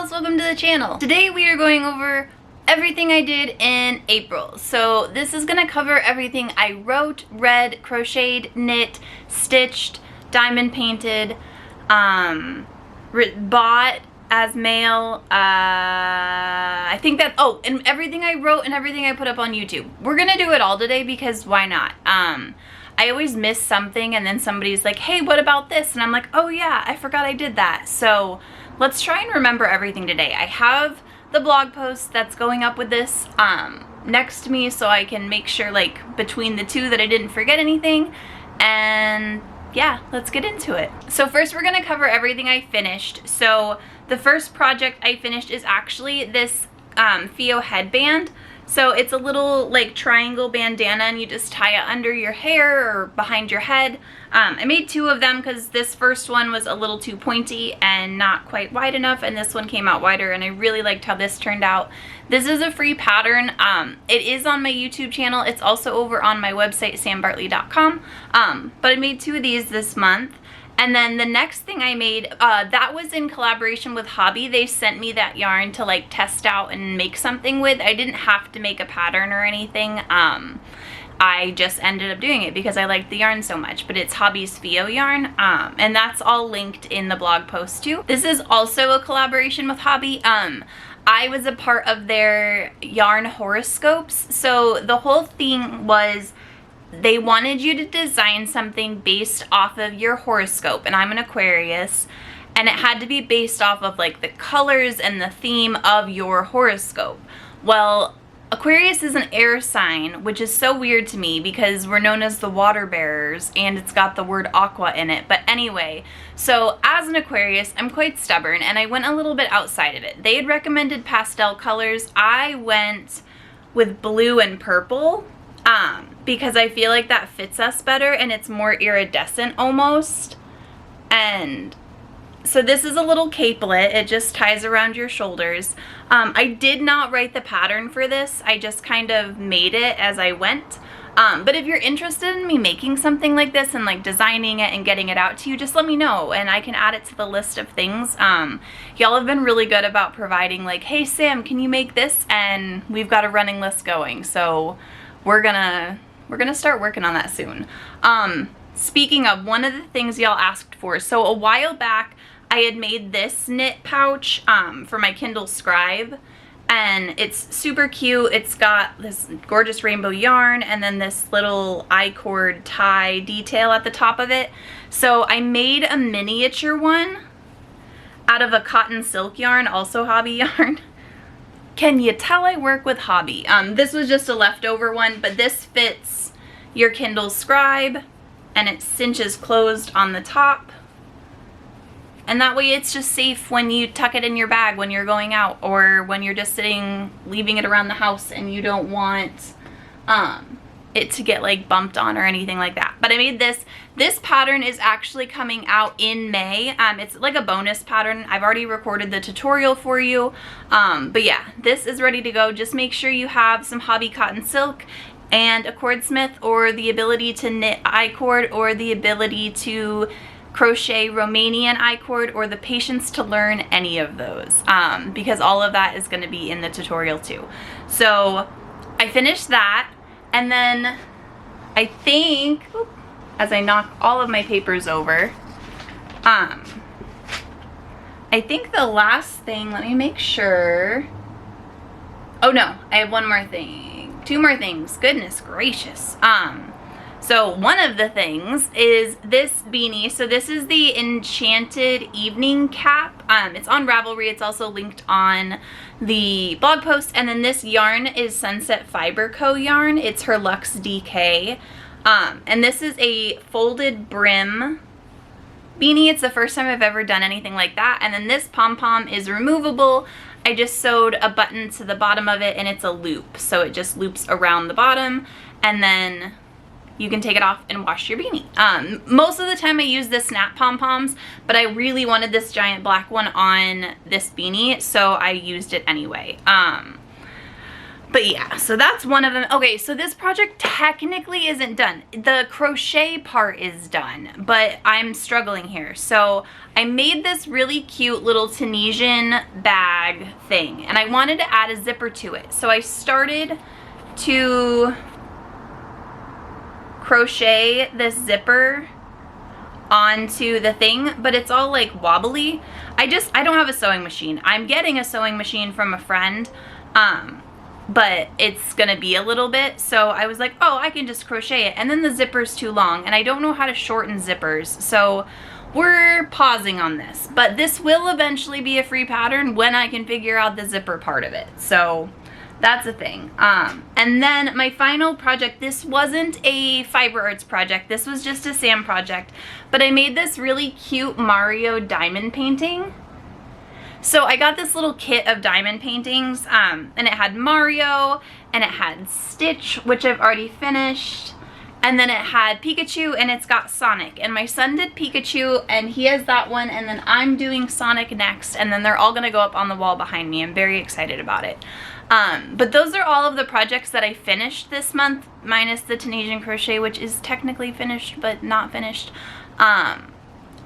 gals, welcome to the channel. Today we are going over everything I did in April. So this is gonna cover everything I wrote, read, crocheted, knit, stitched, diamond painted, bought as mail, I think that, oh, and everything I wrote and everything I put up on YouTube. We're gonna do it all today because why not? I always miss something and then somebody's like, hey, what about this? And I'm like, oh yeah, I forgot I did that. So let's try and remember everything today. I have the blog post that's going up with this next to me so I can make sure, like, between the two that I didn't forget anything. And yeah, let's get into it. So first we're gonna cover everything I finished. So the first project I finished is actually this Theo headband. So it's a little like triangle bandana and you just tie it under your hair or behind your head. I made two of them because this first one was a little too pointy and not quite wide enough, and this one came out wider, and I really liked how this turned out. This is a free pattern. It is on my YouTube channel. It's also over on my website, sambartley.com. But I made two of these this month. And then the next thing I made, that was in collaboration with Hobby. They sent me that yarn to like test out and make something with. I didn't have to make a pattern or anything. I just ended up doing it because I liked the yarn so much. But it's Hobby's Theo yarn, and that's all linked in the blog post too. This is also a collaboration with Hobby. I was a part of their yarn horoscopes. So the whole thing was, they wanted you to design something based off of your horoscope, and I'm an Aquarius, and it had to be based off of like the colors and the theme of your horoscope. Well, Aquarius is an air sign, which is so weird to me because we're known as the water bearers and it's got the word aqua in it. But anyway, so as an Aquarius, I'm quite stubborn and I went a little bit outside of it. They had recommended pastel colors. I went with blue and purple. Because I feel like that fits us better and it's more iridescent almost. And so this is a little capelet. It just ties around your shoulders. I did not write the pattern for this. I just kind of made it as I went. But if you're interested in me making something like this and like designing it and getting it out to you, just let me know and I can add it to the list of things. Y'all have been really good about providing like, hey Sam, can you make this? And we've got a running list going. So we're gonna start working on that soon. Speaking of, one of the things y'all asked for, so a while back I had made this knit pouch for my Kindle Scribe, and it's super cute. It's got this gorgeous rainbow yarn and then this little I-cord tie detail at the top of it. So I made a miniature one out of a cotton silk yarn, also Hobby yarn. Can you tell I work with Hobby? This was just a leftover one, but this fits your Kindle Scribe and it cinches closed on the top. And that way it's just safe when you tuck it in your bag when you're going out or when you're just sitting, leaving it around the house and you don't want it to get like bumped on or anything like that. But I made this. This pattern is actually coming out in May. It's like a bonus pattern. I've already recorded the tutorial for you. But yeah, this is ready to go. Just make sure you have some Hobby cotton silk and a cordsmith or the ability to knit I-cord or the ability to crochet Romanian I-cord or the patience to learn any of those, because all of that is going to be in the tutorial too. So I finished that, and then I think, as I knock all of my papers over, I think the last thing, let me make sure. Oh no, I have one more thing. Two more things. Goodness gracious. So one of the things is this beanie. So this is the Enchanted Evening Cap. It's on Ravelry. It's also linked on the blog post. And then this yarn is Sunset Fiber Co. yarn. It's her Luxe DK. And this is a folded brim beanie. It's the first time I've ever done anything like that. And then this pom-pom is removable. I just sewed a button to the bottom of it and it's a loop. So it just loops around the bottom and then you can take it off and wash your beanie. Most of the time I use the snap pom-poms, but I really wanted this giant black one on this beanie, so I used it anyway. But yeah, so that's one of them. Okay, so this project technically isn't done. The crochet part is done, but I'm struggling here. So I made this really cute little Tunisian bag thing, and I wanted to add a zipper to it. So I started to crochet this zipper onto the thing, but it's all like wobbly. I don't have a sewing machine. I'm getting a sewing machine from a friend, but it's gonna be a little bit, so I was like, oh, I can just crochet it, and then the zipper's too long, and I don't know how to shorten zippers, so we're pausing on this. But this will eventually be a free pattern when I can figure out the zipper part of it, so that's a thing. And then my final project, this wasn't a fiber arts project, this was just a Sam project, but I made this really cute Mario diamond painting. So I got this little kit of diamond paintings, and it had Mario, and it had Stitch, which I've already finished, and then it had Pikachu, and it's got Sonic. And my son did Pikachu, and he has that one, and then I'm doing Sonic next, and then they're all gonna go up on the wall behind me. I'm very excited about it. But those are all of the projects that I finished this month, minus the Tunisian crochet, which is technically finished, but not finished.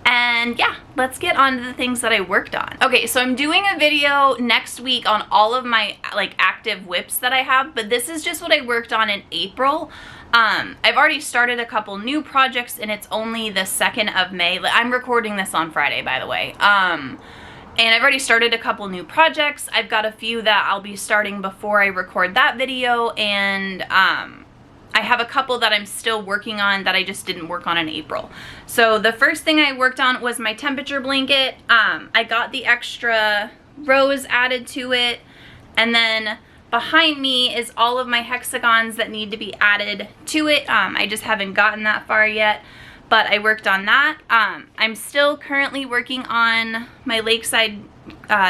And yeah, let's get on to the things that I worked on. Okay, so I'm doing a video next week on all of my like active whips that I have, but this is just what I worked on in April. I've already started a couple new projects, and it's only the 2nd of May. I'm recording this on Friday, by the way. And I've already started a couple new projects. I've got a few that I'll be starting before I record that video, and I have a couple that I'm still working on that I just didn't work on in April. So the first thing I worked on was my temperature blanket. I got the extra rows added to it, and then behind me is all of my hexagons that need to be added to it. I just haven't gotten that far yet, but I worked on that. I'm still currently working on my lakeside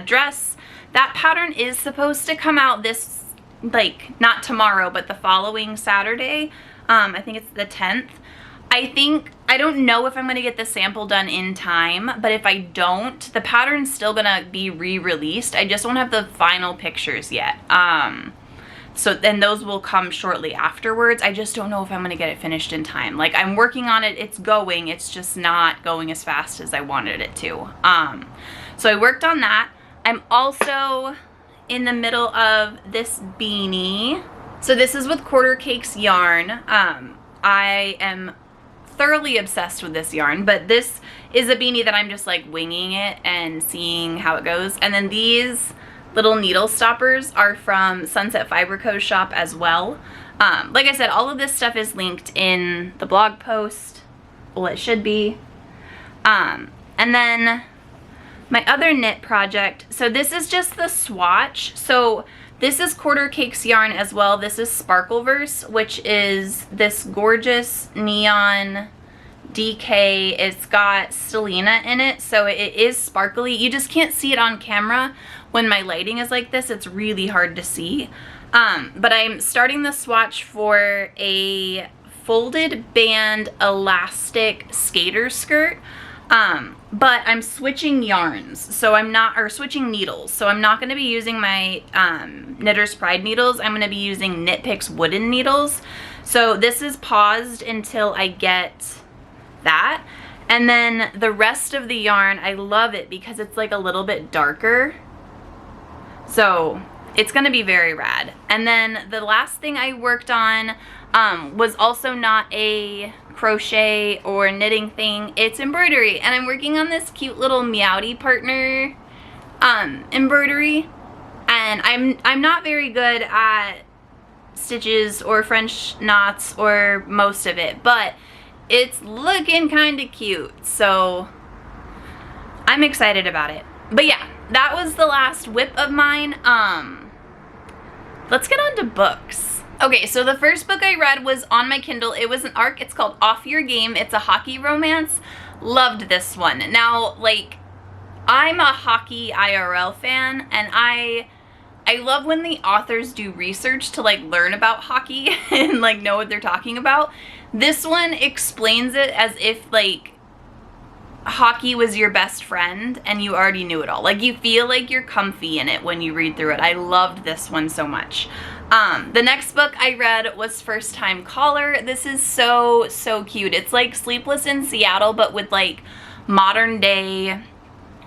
dress. That pattern is supposed to come out this, like, not tomorrow, but the following Saturday. I think it's the 10th. I don't know if I'm gonna get the sample done in time, but if I don't, the pattern's still gonna be re-released. I just don't have the final pictures yet. So then those will come shortly afterwards. I just don't know if I'm gonna get it finished in time. Like, I'm working on it, it's going, it's just not going as fast as I wanted it to. So I worked on that. I'm also in the middle of this beanie. So this is with Quarter Cakes yarn. I am thoroughly obsessed with this yarn, but this is a beanie that I'm just like winging it and seeing how it goes. And then these little needle stoppers are from Sunset Fiber Co.'s shop as well. Like I said, all of this stuff is linked in the blog post. Well, it should be. And then my other knit project, so this is just the swatch. So this is Quarter Cakes yarn as well. This is Sparkleverse, which is this gorgeous neon DK. It's got Stellina in it, so it is sparkly. You just can't see it on camera. When my lighting is like this, it's really hard to see. But I'm starting the swatch for a folded band elastic skater skirt. But I'm switching yarns, so I'm not, or switching needles, so I'm not going to be using my Knitter's Pride needles. I'm going to be using Knit Picks wooden needles. So this is paused until I get that. And then the rest of the yarn, I love it because it's like a little bit darker. So it's going to be very rad. And then the last thing I worked on was also not a crochet or knitting thing. It's embroidery, and I'm working on this cute little Meowdy partner embroidery, and I'm not very good at stitches or French knots or most of it, but it's looking kind of cute, so I'm excited about it. But yeah, that was the last whip of mine. Let's get on to books. Okay, so the first book I read was on my Kindle. It was an ARC. It's called Off Your Game. It's a hockey romance. Loved this one. Now, like, I'm a hockey IRL fan, and I love when the authors do research to, like, learn about hockey and, like, know what they're talking about. This one explains it as if, like, hockey was your best friend and you already knew it all. Like, you feel like you're comfy in it when you read through it. I loved this one so much. The next book I read was First Time Caller. This is so, so cute. It's like Sleepless in Seattle, but with like modern day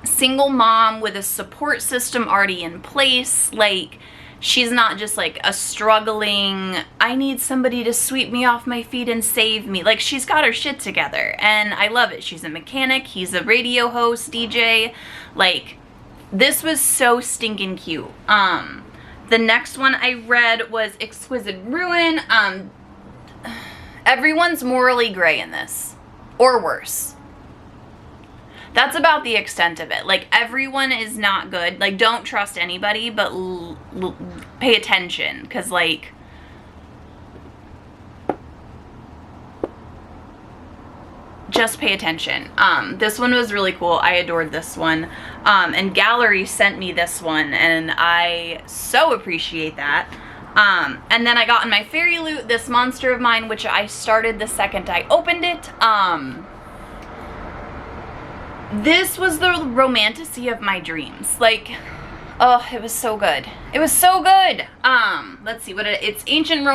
single mom with a support system already in place. Like, she's not just like a struggling, I need somebody to sweep me off my feet and save me. Like, she's got her shit together and I love it. She's a mechanic, he's a radio host, DJ. Like, this was so stinking cute. The next one I read was Exquisite Ruin. Everyone's morally gray in this, or worse. That's about the extent of it. Like, everyone is not good. Like, don't trust anybody, but pay attention, because, like, just pay attention. This one was really cool. I adored this one. And Gallery sent me this one, and I so appreciate that. And then I got in my fairy loot this Monster of Mine, which I started the second I opened it. This was the romantasy of my dreams. Like, oh, it was so good. It was so good. Let's see what it's ancient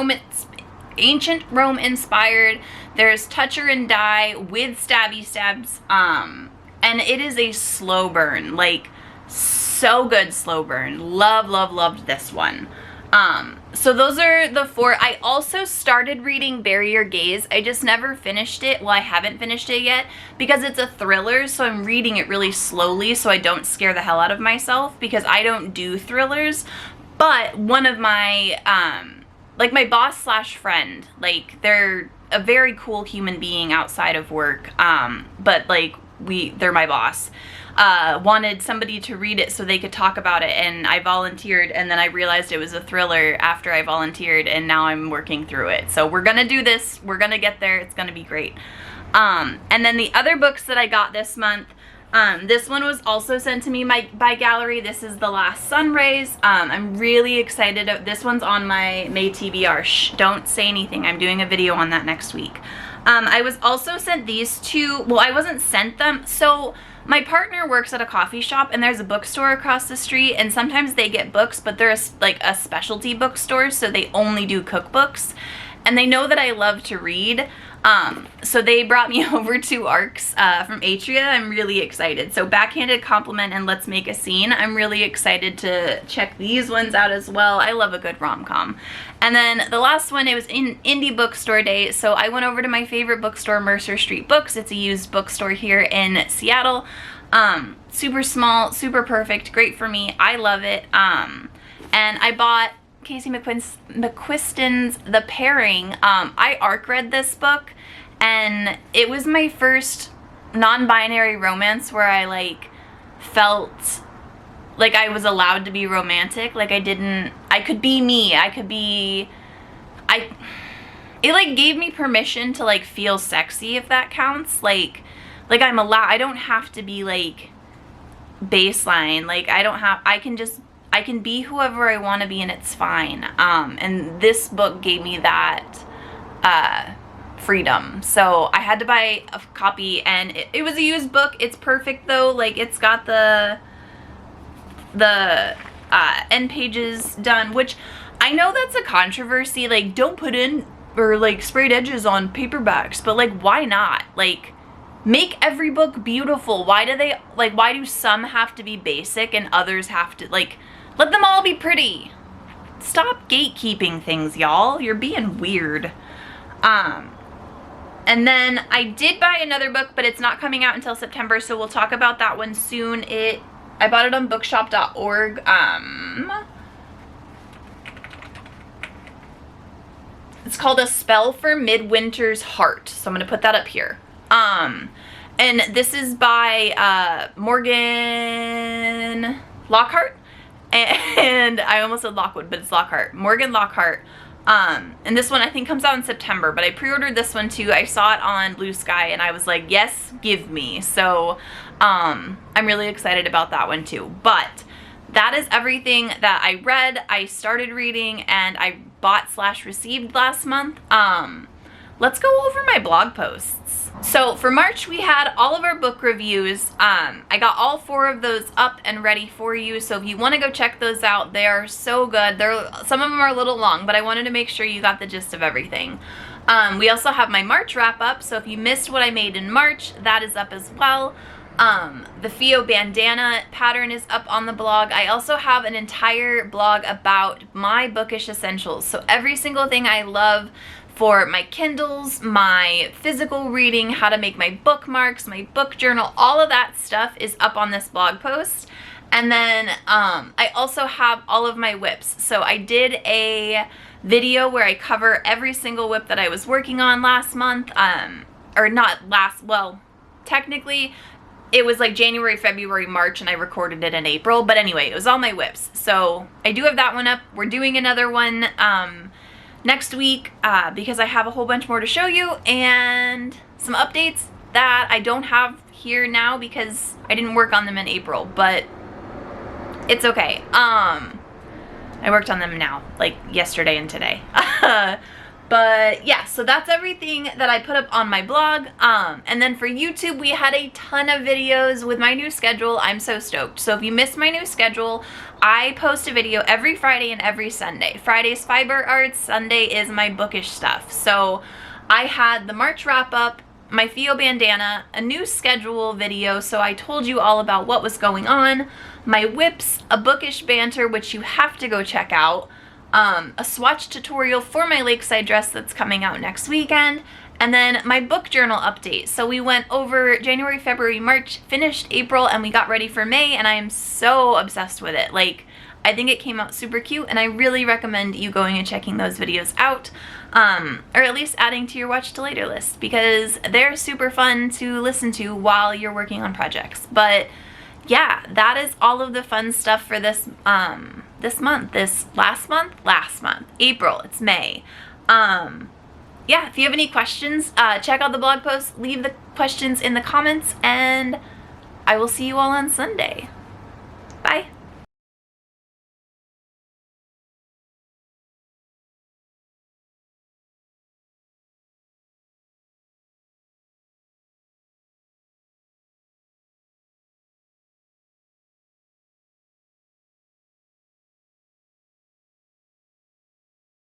Rome inspired. There's toucher and die with stabby stabs. And it is a slow burn. Like, so good slow burn. Loved this one. So those are the 4. I also started reading Bury Your Gaze. I just never finished it. Well, I haven't finished it yet because it's a thriller, so I'm reading it really slowly so I don't scare the hell out of myself, because I don't do thrillers. But one of my, like, my boss slash friend, like, they're a very cool human being outside of work, but, like, they're my boss. Wanted somebody to read it so they could talk about it, and I volunteered, and then I realized it was a thriller after I volunteered, and now I'm working through it. So we're gonna do this, we're gonna get there, it's gonna be great. And then the other books that I got this month, this one was also sent to me by Gallery. This is The Last Sunrays. I'm really excited. This one's on my May TBR. Shh, don't say anything. I'm doing a video on that next week. I was also sent these two. Well, I wasn't sent them. So my partner works at a coffee shop, and there's a bookstore across the street, and sometimes they get books, but they're like a specialty bookstore, so they only do cookbooks, and they know that I love to read. So they brought me over to ARCs from Atria. I'm really excited. So Backhanded Compliment and Let's Make a Scene. I'm really excited to check these ones out as well. I love a good rom-com. And then the last one, it was in indie bookstore day. So I went over to my favorite bookstore, Mercer Street Books. It's a used bookstore here in Seattle. Super small, super perfect, great for me. I love it. And I bought Casey McQuiston's The Pairing. I ARC read this book, and it was my first non-binary romance where I, like, felt like I was allowed to be romantic. Like, I could be me. It, like, gave me permission to, like, feel sexy, if that counts. Like I'm allowed, I don't have to be, like, baseline. Like, I can be whoever I want to be, and it's fine. And this book gave me that freedom. So I had to buy a copy, and it was a used book. It's perfect though. Like, it's got the end pages done, which I know that's a controversy. Like, don't put in or like sprayed edges on paperbacks, but like, why not? Like, make every book beautiful. Why do some have to be basic and others have to, like, let them all be pretty. Stop gatekeeping things, y'all. You're being weird. And then I did buy another book, but it's not coming out until September, so we'll talk about that one soon. I bought it on bookshop.org. It's called A Spell for Midwinter's Heart. So I'm going to put that up here. And this is by Morgan Lockhart. And I almost said Lockwood, but it's Lockhart. Morgan Lockhart. And this one I think comes out in September, but I pre-ordered this one too. I saw it on Blue Sky and I was like, yes, give me. So I'm really excited about that one too. But that is everything that I read, I started reading, and I bought/received last month. Let's go over my blog posts. So for March, we had all of our book reviews. I got all 4 of those up and ready for you. So if you want to go check those out, they are so good. Some of them are a little long, but I wanted to make sure you got the gist of everything. We also have my March wrap up. So if you missed what I made in March, that is up as well. The Fio bandana pattern is up on the blog. I also have an entire blog about my bookish essentials. So every single thing I love for my Kindles, my physical reading, how to make my bookmarks, my book journal, all of that stuff is up on this blog post. And then I also have all of my whips. So I did a video where I cover every single whip that I was working on last month, or not last, well, technically it was like January, February, March, and I recorded it in April. But anyway, it was all my whips. So I do have that one up. We're doing another one next week because I have a whole bunch more to show you and some updates that I don't have here now because I didn't work on them in April, but it's okay. I worked on them now, like yesterday and today. But yeah, so that's everything that I put up on my blog. And then for YouTube, we had a ton of videos with my new schedule. I'm so stoked. So if you missed my new schedule, I post a video every Friday and every Sunday. Friday's fiber arts, Sunday is my bookish stuff. So I had the March wrap up, my Fio bandana, a new schedule video, so I told you all about what was going on, my whips, a bookish banter, which you have to go check out, a swatch tutorial for my lakeside dress that's coming out next weekend, and then my book journal update. So we went over January, February, March, finished April, and we got ready for May, and I am so obsessed with it. Like, I think it came out super cute, and I really recommend you going and checking those videos out, or at least adding to your watch to later list, because they're super fun to listen to while you're working on projects. But yeah, that is all of the fun stuff for this last month, April, it's May. Yeah, if you have any questions, check out the blog post, leave the questions in the comments, and I will see you all on Sunday. Bye.